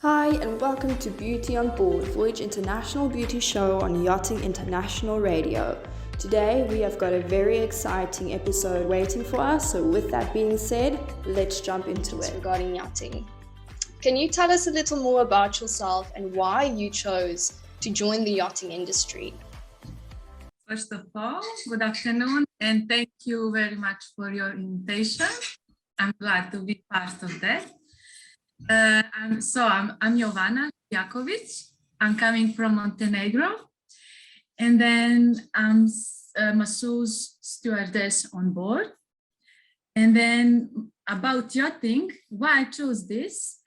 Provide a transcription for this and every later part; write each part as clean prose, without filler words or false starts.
Hi, and welcome to Beauty on Board, Voyage International Beauty Show on Yachting International Radio. Today, we have got a very exciting episode waiting for us, so with that being said, let's jump into it. Regarding yachting, can you tell us a little more about yourself and why you chose to join the yachting industry? First of all, good afternoon, and thank you very much for your invitation. I'm glad to be part of that. I'm Jovana I'm coming from Montenegro, and then I'm a masseuse stewardess on board. And then about yachting, why I chose this,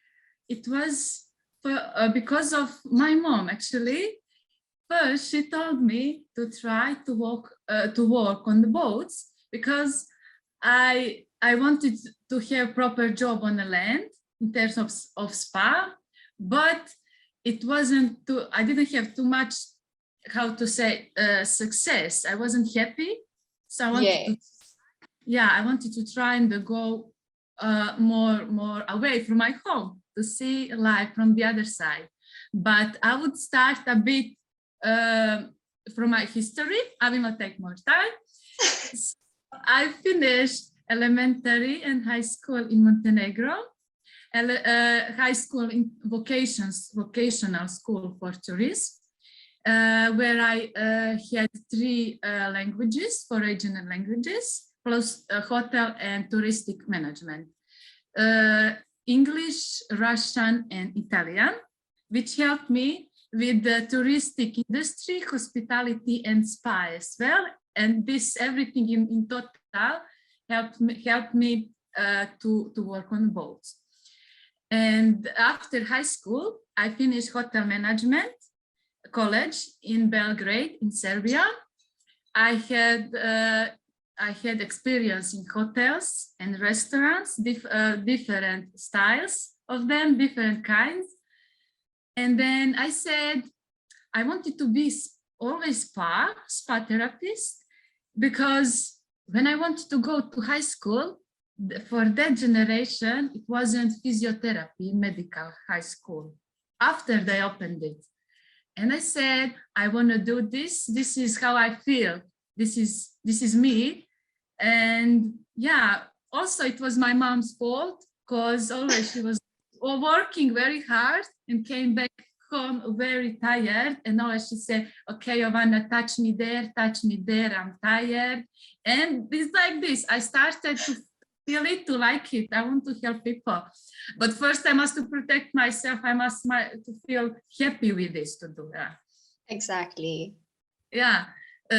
it was because of my mom, actually. First, she told me to try to work on the boats because I wanted to have proper job on the land in terms of spa, but it wasn't I didn't have too much, success. I wasn't happy. So I wanted to try and go more away from my home to see life from the other side. But I would start a bit from my history. I will not take more time. So I finished elementary and high school in Montenegro, high school in vocational school for tourists, where I had 3 languages, 4 regional languages, plus hotel and touristic management, English, Russian, and Italian, which helped me with the touristic industry, hospitality, and spa as well. And this everything in total helped me to work on boats. And after high school, I finished hotel management college in Belgrade in Serbia. I had experience in hotels and restaurants, different styles of them, different kinds. And then I said I wanted to be always spa therapist, because when I wanted to go to high school, for that generation, it wasn't physiotherapy, medical high school. After they opened it. And I said, I want to do this. This is how I feel. This is me. And yeah, also it was my mom's fault, because always she was working very hard and came back home very tired. And always she said, okay, Jovana, touch me there, I'm tired. And it's like this. I started to feel it, to like it. I want to help people. But first I must to protect myself. I must to feel happy with this to do that. Exactly. Yeah.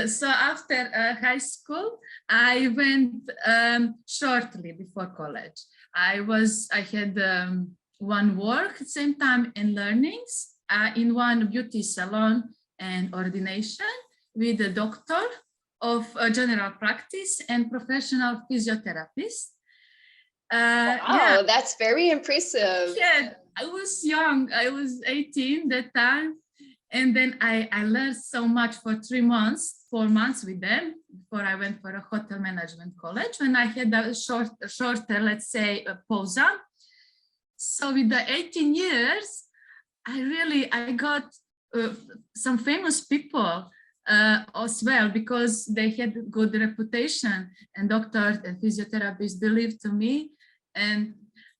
So after high school, I went shortly before college. I had one work at the same time and learnings in one beauty salon and ordination with a doctor of general practice and professional physiotherapist. Wow, that's very impressive. Yeah, I was young. I was 18 that time. And then I learned so much for 4 months with them before I went for a hotel management college, when I had a shorter, let's say, pause. So with the 18 years, I got some famous people as well, because they had good reputation, and doctors and physiotherapists believed to me. And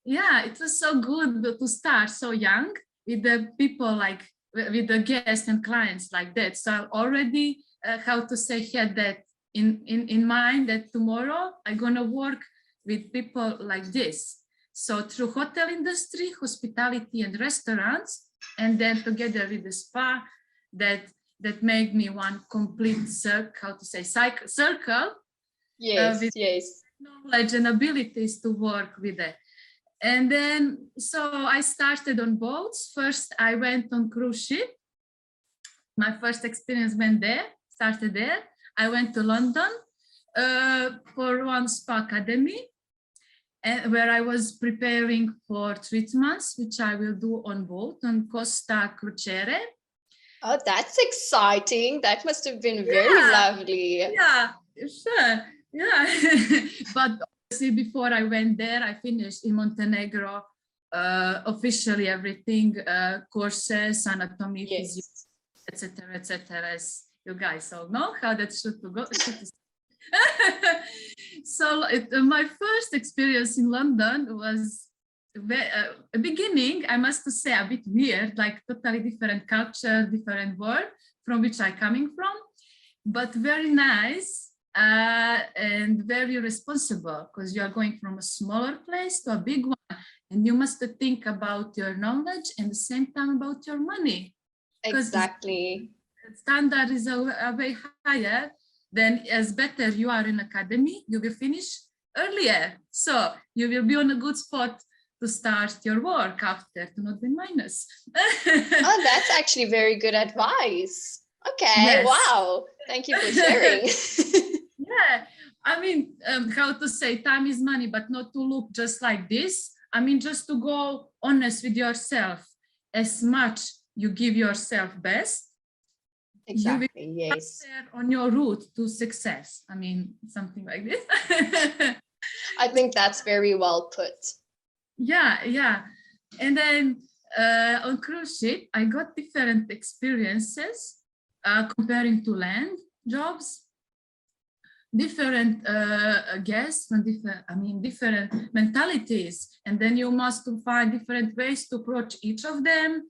yeah, it was so good to start so young with the people, like with the guests and clients like that. So I already, had that in mind, that tomorrow I'm gonna work with people like this. So through hotel industry, hospitality, and restaurants, and then together with the spa, that made me one complete circle. Yes, with yes. knowledge and abilities to work with it. And then, so I started on boats. First, I went on cruise ship. My first experience started there. I went to London for one spa academy, where I was preparing for treatments, which I will do on boat on Costa Crociere. Oh, that's exciting. That must have been very lovely. Yeah, sure. Yeah. But see, before I went there, I finished in Montenegro officially everything, courses, anatomy, Yes. etc., etc. As you guys all know how that should go. So my first experience in London was a beginning, I must say, a bit weird, like totally different culture, different world from which I'm coming from, but very nice and very responsible, because you are going from a smaller place to a big one, and you must think about your knowledge and at the same time about your money. Exactly. The standard is a way higher. Then as better you are in academy, you will finish earlier. So you will be on a good spot to start your work after, to not be minus. Oh, that's actually very good advice. Okay, Yes. wow. Thank you for sharing. Yeah, I mean, how to say, time is money, but not to look just like this. I mean, just to go honest with yourself. As much you give yourself best, Exactly, yes. on your route to success. I mean, something like this. I think that's very well put. Yeah. And then on cruise ship, I got different experiences comparing to land jobs, different guests from different mentalities. And then you must find different ways to approach each of them.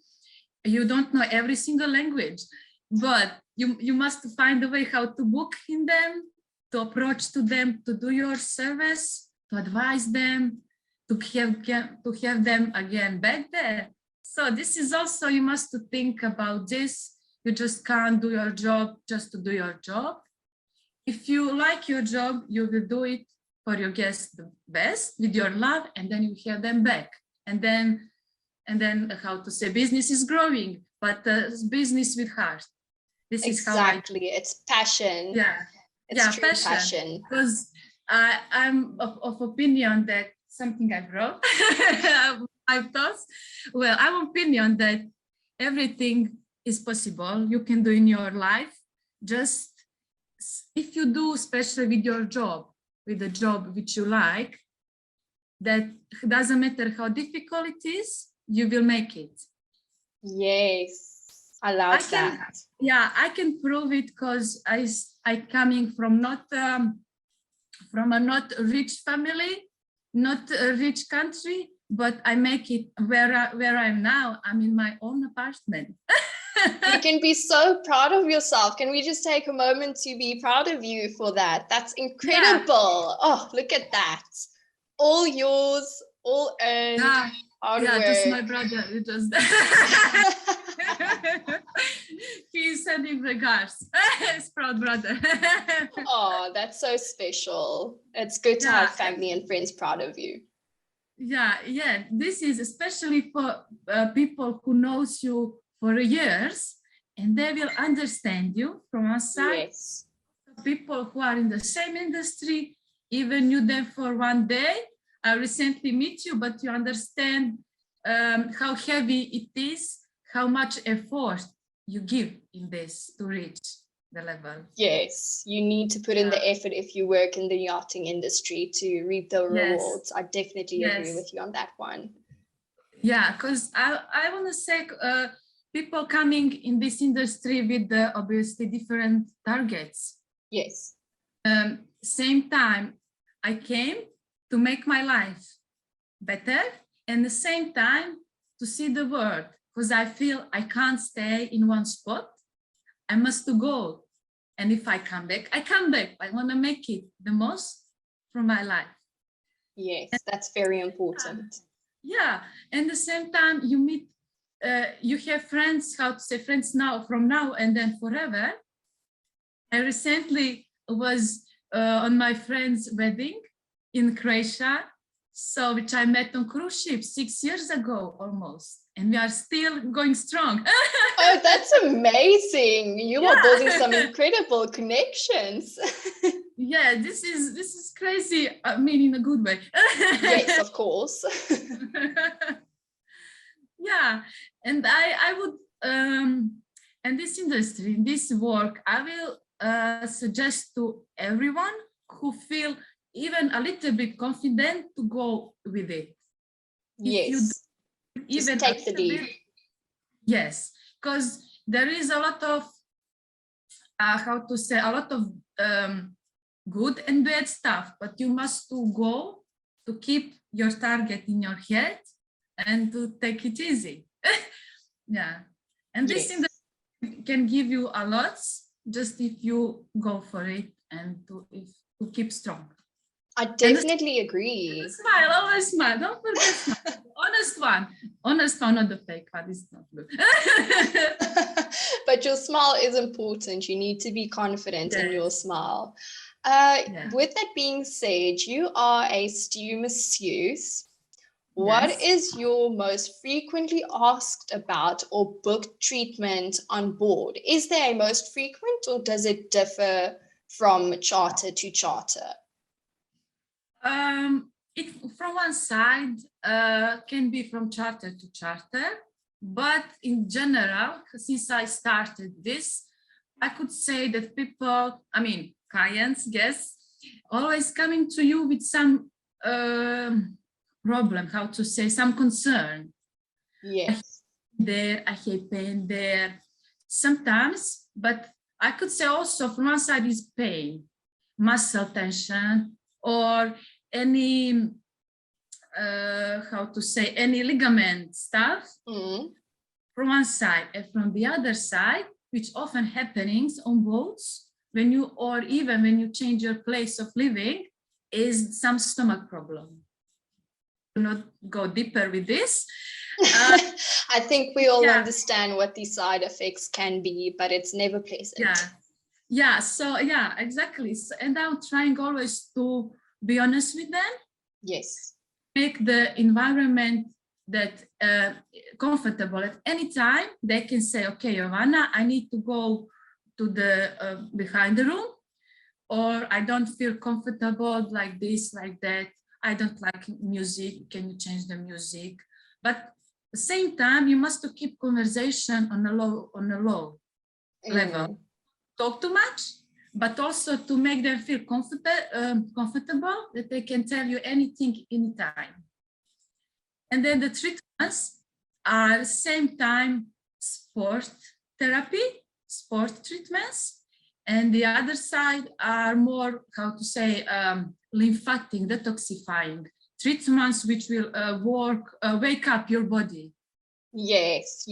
You don't know every single language, but you must find a way how to book in them, to approach to them, to do your service, to advise them, to have them again back there. So this is also, you must think about this. You just can't do your job just to do your job. If you like your job, you will do it for your guests the best with your love, and then you have them back. And then how to say, business is growing, but business with heart. This is how it's passion. Yeah, it's true passion. Because I'm of opinion that something I wrote, I've thought. Well, I'm of opinion that everything is possible. You can do in your life. Just if you do, especially with your job, with the job which you like, that doesn't matter how difficult it is, you will make it. Yes, I love that. Yeah, I can prove it because I coming from a not rich family, not a rich country, but I make it where I'm now. I'm in my own apartment. You can be so proud of yourself. Can we just take a moment to be proud of you for that? That's incredible. Yeah. Oh, look at that. All yours, all earned. Hard work. Just my brother. He's sending regards. His proud brother. Oh, that's so special. It's good to have family and friends proud of you. Yeah. This is especially for people who knows you for years, and they will understand you from outside. Yes. People who are in the same industry, even knew them for one day. I recently meet you, but you understand how heavy it is, how much effort you give in this to reach the level. Yes, you need to put in the effort if you work in the yachting industry to reap the rewards. I definitely agree with you on that one. Yeah, because I want to say people coming in this industry with obviously different targets. Yes. Same time, I came to make my life better, and the same time to see the world, because I feel I can't stay in one spot. I must go. And if I come back, I come back. I want to make it the most from my life. Yes, that's very important. Yeah, and at the same time, you meet, you have friends, how to say friends now, from now and then forever. I recently was on my friend's wedding in Croatia, so which I met on cruise ship 6 years ago almost, and we are still going strong. Oh, that's amazing! You are building some incredible connections. Yeah, this is crazy. I mean, in a good way. Yes, of course. Yeah, and I would, in this industry, in this work, I will suggest to everyone who feel even a little bit confident to go with it. Yes. even take the lead. Yes, because there is a lot of a lot of good and bad stuff, but you must go to keep your target in your head and to take it easy. Yeah, and this thing that can give you a lot just if you go for it and to keep strong. I definitely agree. Smile, always smile. Don't forget smile. Honest one, not the fake one. It's not good. But your smile is important. You need to be confident in your smile. With that being said, you are a stew masseuse. What is your most frequently asked about or booked treatment on board? Is there a most frequent, or does it differ from charter to charter? It from one side can be from charter to charter, but in general, since I started this, I could say that people, clients, guests, always coming to you with some problem, some concern. Yes. I hate pain there sometimes, but I could say also from one side is pain, muscle tension, or any any ligament stuff from one side, and from the other side, which often happenings on boats when you change your place of living, is some stomach problem. Do not go deeper with this. I think we all understand what the side effects can be, but it's never pleasant. Exactly. And I'm trying always to be honest with them. Yes. Make the environment that comfortable. At any time they can say, okay, Jovana, I need to go to the behind the room, or I don't feel comfortable like this, like that. I don't like music. Can you change the music? But at the same time, you must to keep conversation on a low level. Talk too much, but also to make them feel comfortable, that they can tell you anything anytime. And then the treatments are same time sport therapy, sport treatments, and the other side are more, lymphatic, detoxifying treatments, which will wake up your body. Yes.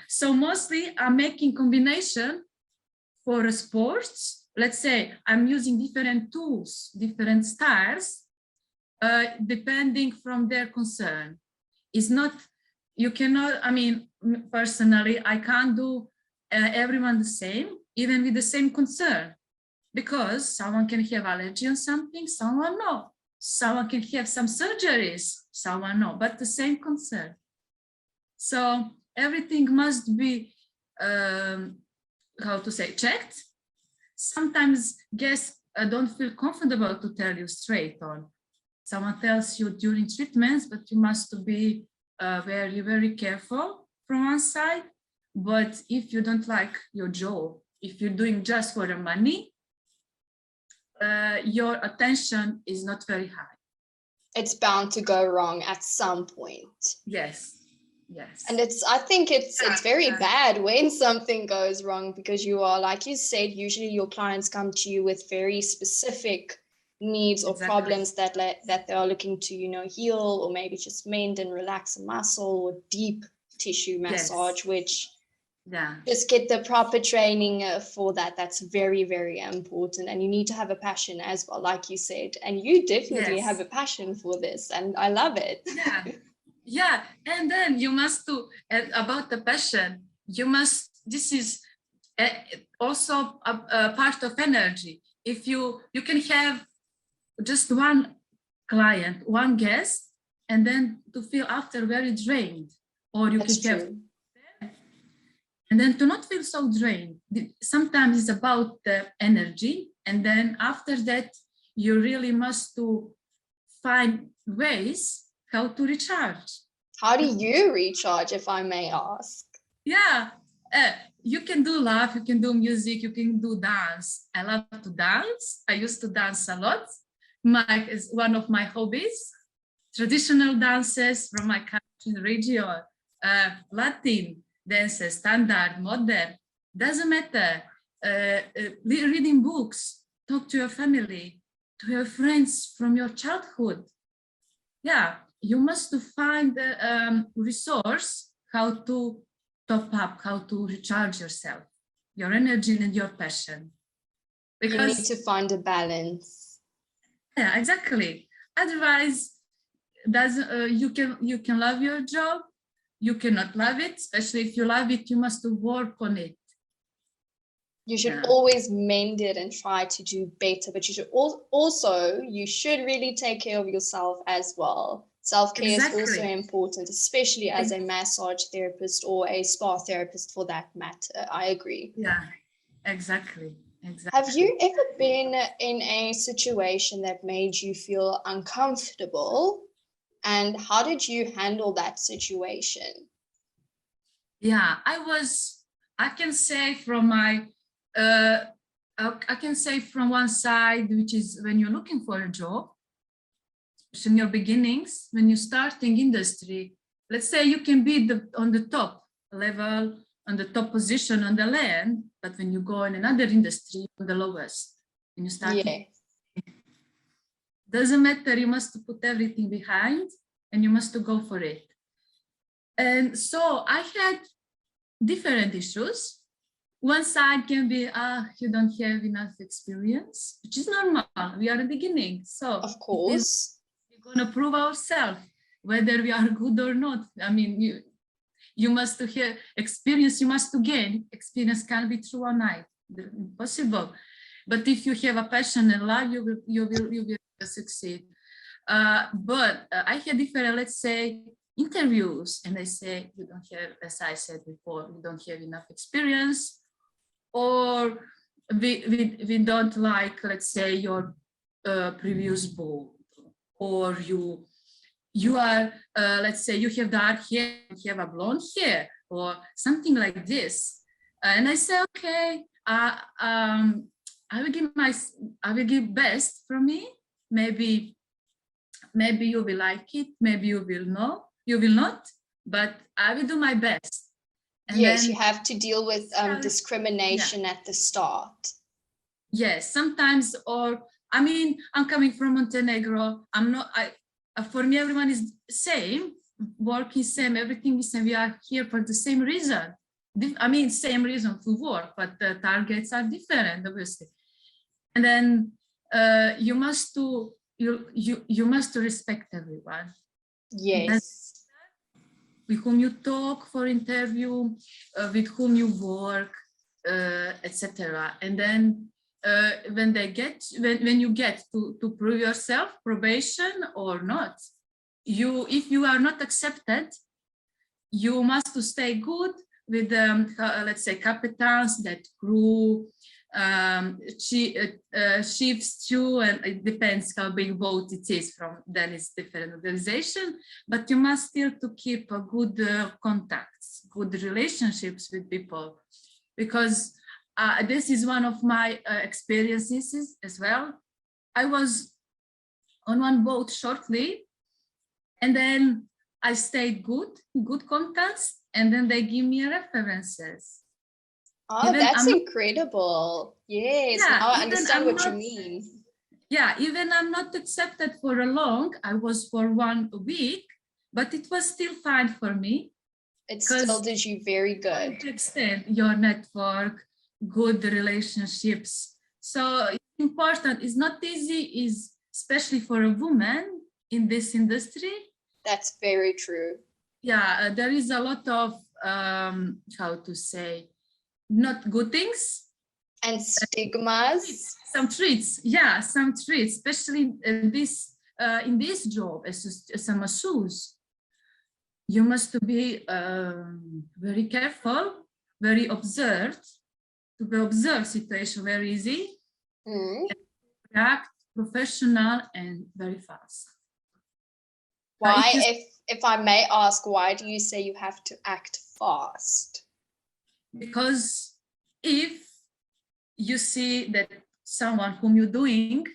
So mostly I'm making combination for sports. Let's say I'm using different tools, different styles, depending from their concern. It's not, you cannot, personally, I can't do everyone the same, even with the same concern, because someone can have allergy on something, someone no. Someone can have some surgeries, someone no, but the same concern. So everything must be, checked. Sometimes guests don't feel comfortable to tell you straight on. Someone tells you during treatments, but you must be very, very careful from one side. But if you don't like your job, if you're doing just for the money, your attention is not very high. It's bound to go wrong at some point. Yes. And I think it's very bad when something goes wrong, because you are, like you said, usually your clients come to you with very specific needs or problems that they are looking to, heal, or maybe just mend and relax a muscle, or deep tissue massage, which just get the proper training for that. That's very, very important. And you need to have a passion as well, like you said. And you definitely have a passion for this, and I love it. Yeah, and then you must do, about the passion, this is also a part of energy. If you can have just one client, one guest, and then to feel after very drained, or you can have, and then to not feel so drained. Sometimes it's about the energy, and then after that, you really must to find ways how to recharge. How do you recharge, if I may ask? You can do laugh, you can do music, you can do dance. I love to dance. I used to dance a lot. Is one of my hobbies. traditional dances from my country region, Latin dances, standard, modern, doesn't matter. Reading books, talk to your family, to your friends from your childhood. Yeah, you must find the resource how to top up, how to recharge yourself, your energy and your passion. You need to find a balance. Yeah, exactly. Otherwise, you can love your job, you cannot love it, especially if you love it, you must work on it. You should always mend it and try to do better, but you should also really take care of yourself as well. Self-care is also important, especially as a massage therapist or a spa therapist for that matter. I agree. Yeah, exactly. Have you ever been in a situation that made you feel uncomfortable? And how did you handle that situation? Yeah, I can say from one side, which is when you're looking for a job, especially in your beginnings, when you're starting industry, let's say you can be on the top level, on the top position on the land, but when you go in another industry, on the lowest, when you start, doesn't matter, you must put everything behind and you must go for it. And so I had different issues. One side can be, you don't have enough experience, which is normal. We are the beginning. So of course, we're going to prove ourselves whether we are good or not. I mean, you must have experience, you must gain. Experience can't be through one night, impossible. But if you have a passion and love, you will succeed. But I had different, let's say, interviews, and they say you don't have, as I said before, you don't have enough experience, or we don't like, let's say, your previous boat, or you are, let's say, you have dark hair, you have a blonde hair, or something like this. And I say, okay, I will give best from me. Maybe you will like it, maybe you will not, but I will do my best. And yes, then you have to deal with discrimination at the start. Yes, sometimes, or I mean, I'm coming from Montenegro. For me, everyone is same, work is same, everything is same. We are here for the same reason. I mean, same reason to work, but the targets are different, obviously. And then you must respect everyone. Yes. With whom you talk for interview, with whom you work, etc. And then when you get to prove yourself, probation or not, if you are not accepted, you must stay good with let's say captains, that crew, shifts too, and it depends how big boat it is from, then it's different organization, but you must still to keep a good contacts, good relationships with people, because this is one of my experiences as well. I was on one boat shortly, and then I stayed good contacts, and then they give me references. Oh, even that's incredible. Yes, yeah, now I understand what you mean. Yeah, even I'm not accepted for a long, I was for 1 week, but it was still fine for me. It still did you very good. To extend your network, good relationships. So it's important, it's not easy, especially for a woman in this industry. That's very true. Yeah, there is a lot of, how to say, not good things. And stigmas. Some treats, especially in this job as a masseuse. You must be very careful, very observed, to observe situation very easy, react professional and very fast. Why, if I may ask, why do you say you have to act fast? Because if you see that someone whom you're doing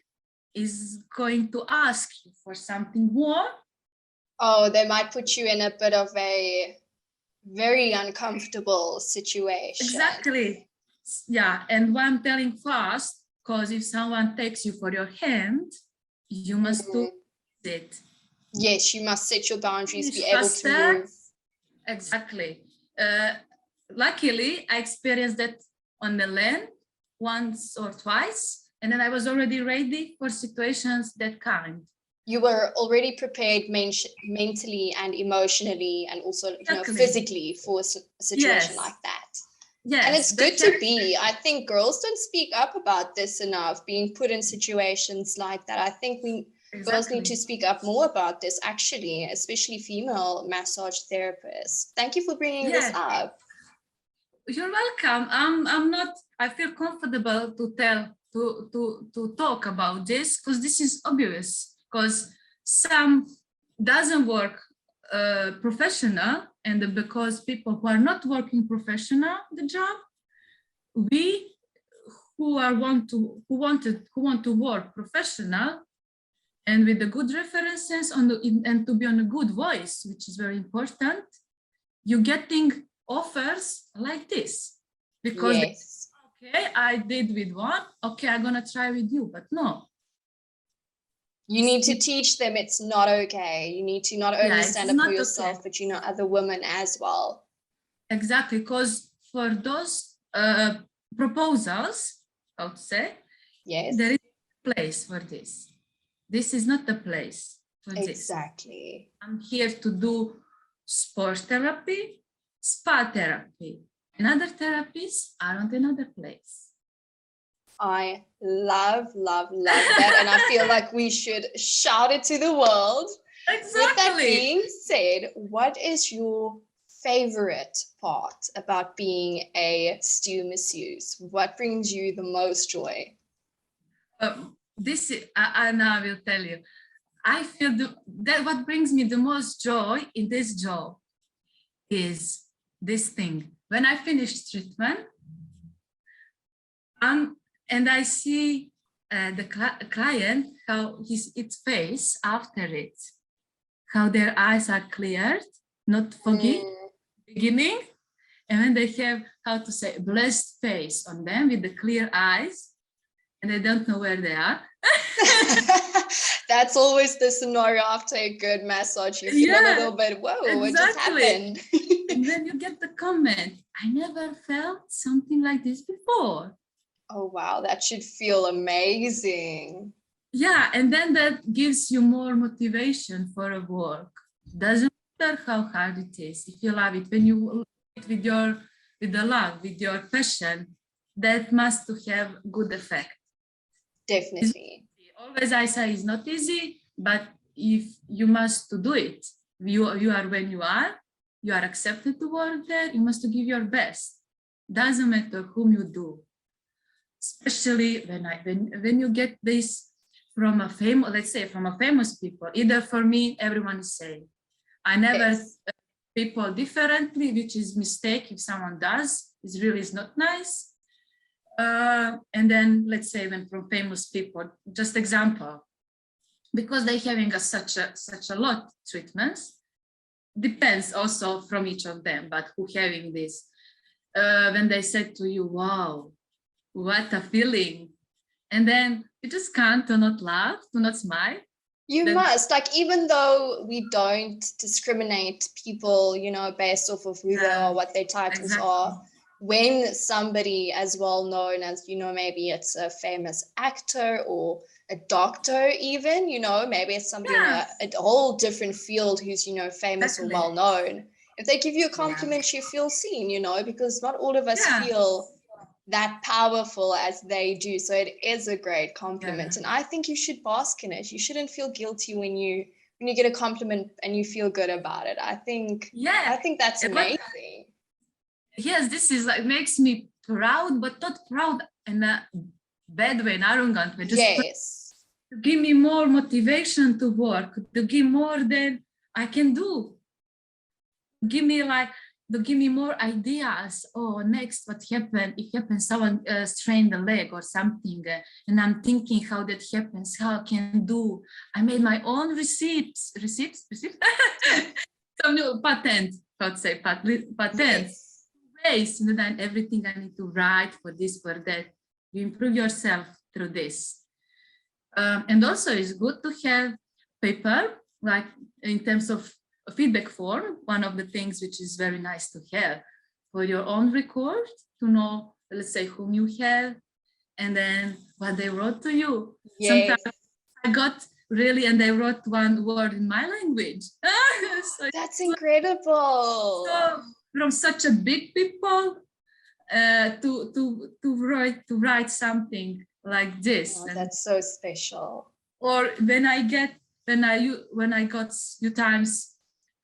is going to ask you for something more, Oh, they might put you in a bit of a very uncomfortable situation. Exactly. Yeah, and why I'm telling fast, because if someone takes you for your hand, you must do it. Yes, you must set your boundaries, be Finish able to faster. move. Exactly. Luckily, I experienced that on the land once or twice, and then I was already ready for situations that kind. You were already prepared mentally and emotionally, and also Exactly. physically for a situation like that. Yes. And it's good to be. I think girls don't speak up about this enough, being put in situations like that. I think girls need to speak up more about this, actually, especially female massage therapists. Thank you for bringing this up. You're welcome. I'm not. I feel comfortable to talk about this because this is obvious. Because some doesn't work professional, and because people who are not working professional the job, we who want to work professional and with the good references and to be on a good voice, which is very important, you're getting offers like this because okay, I did with one, okay, I'm gonna try with you, but no. You need to teach them it's not okay. You need to not only stand up for yourself, but other women as well. Exactly, because for those proposals, I would say, there is a place for this. This is not the place for this. Exactly. I'm here to do sport therapy, spa therapy, and other therapies are on another place. I love that. And I feel like we should shout it to the world. Exactly. With that being said, what is your favorite part about being a stew masseuse? What brings you the most joy? This is, and I will tell you, I feel that what brings me the most joy in this job is this thing. When I finish treatment, and I see the client, how its face after it, how their eyes are cleared, not foggy, beginning, and when they have, how to say, blessed face on them with the clear eyes, and they don't know where they are. That's always the scenario after a good massage. You feel a little bit, whoa, what just happened? And then you get the comment, I never felt something like this before. Oh, wow, that should feel amazing. Yeah, and then that gives you more motivation for a work. Doesn't matter how hard it is. If you love it, when you love it with the love, with your passion, that must have good effect. Definitely. Always I say it's not easy, but if you must to do it, you are when you are accepted to work there, you must to give your best. Doesn't matter whom you do. Especially when you get this from a famous, let's say from a famous people, either for me, everyone is saying, I never people differently, which is mistake if someone does, it really is not nice. And then let's say when from famous people, just example, because they're having such a lot treatments, depends also from each of them, but who having this, when they said to you, wow, what a feeling. And then you just can't to not laugh, to not smile. You must, like, even though we don't discriminate people, based off of who they are, what their titles are, when somebody as well known as, maybe it's a famous actor or a doctor even, maybe it's somebody in a whole different field who's, famous or well known. If they give you a compliment, you feel seen, because not all of us feel that powerful as they do. So it is a great compliment. And I think you should bask in it. You shouldn't feel guilty when you get a compliment and you feel good about it. I think that's amazing. Yes, this is like makes me proud, but not proud in a bad way, an arrogant way. Just to give me more motivation to work, to give more than I can do. Give me like give me more ideas. Oh, next, what happened? If happens, someone strained the leg or something, and I'm thinking how that happens, how I can do. I made my own receipts. Some new patent, let's say, patents. Ways, and then everything I need to write for this, for that. You improve yourself through this. And also it's good to have paper, like in terms of a feedback form, one of the things which is very nice to have for your own record, to know, let's say, whom you have, and then what they wrote to you. Yes. Sometimes I got really, and they wrote one word in my language. So That's incredible. so from such a big people to write something like this. Oh, that's so special. Or when I got few times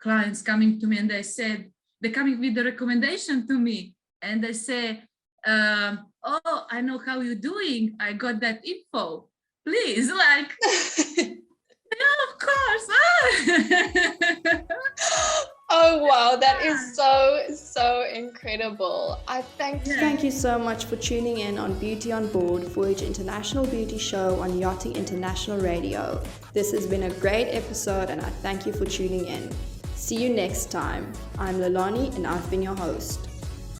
clients coming to me and they're coming with the recommendation to me and they say, oh, I know how you're doing. I got that info. Please, like, yeah, of course. Oh, wow. That is so incredible. I thank you. Thank you so much for tuning in on Beauty on Board, Voyage International Beauty Show on Yachting International Radio. This has been a great episode and I thank you for tuning in. See you next time. I'm Lelanie and I've been your host.